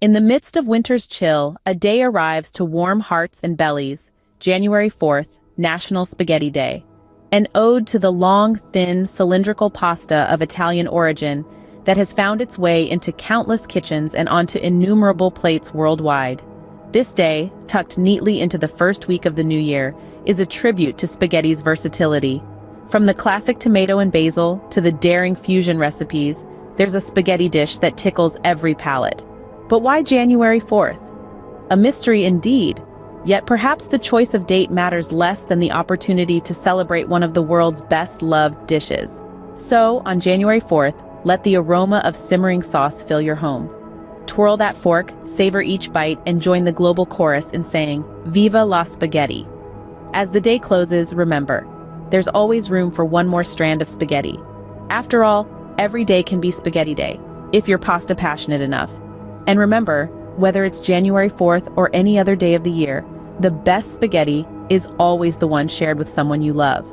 In the midst of winter's chill, a day arrives to warm hearts and bellies. January 4th, National Spaghetti Day. An ode to the long, thin, cylindrical pasta of Italian origin that has found its way into countless kitchens and onto innumerable plates worldwide. This day, tucked neatly into the first week of the new year, is a tribute to spaghetti's versatility. From the classic tomato and basil to the daring fusion recipes, there's a spaghetti dish that tickles every palate. But why January 4th? A mystery indeed, yet perhaps the choice of date matters less than the opportunity to celebrate one of the world's best-loved dishes. So, on January 4th, let the aroma of simmering sauce fill your home. Twirl that fork, savor each bite, and join the global chorus in saying, "Viva la spaghetti!" As the day closes, remember, there's always room for one more strand of spaghetti. After all, every day can be Spaghetti Day, if you're pasta passionate enough. And remember, whether it's January 4th or any other day of the year, the best spaghetti is always the one shared with someone you love.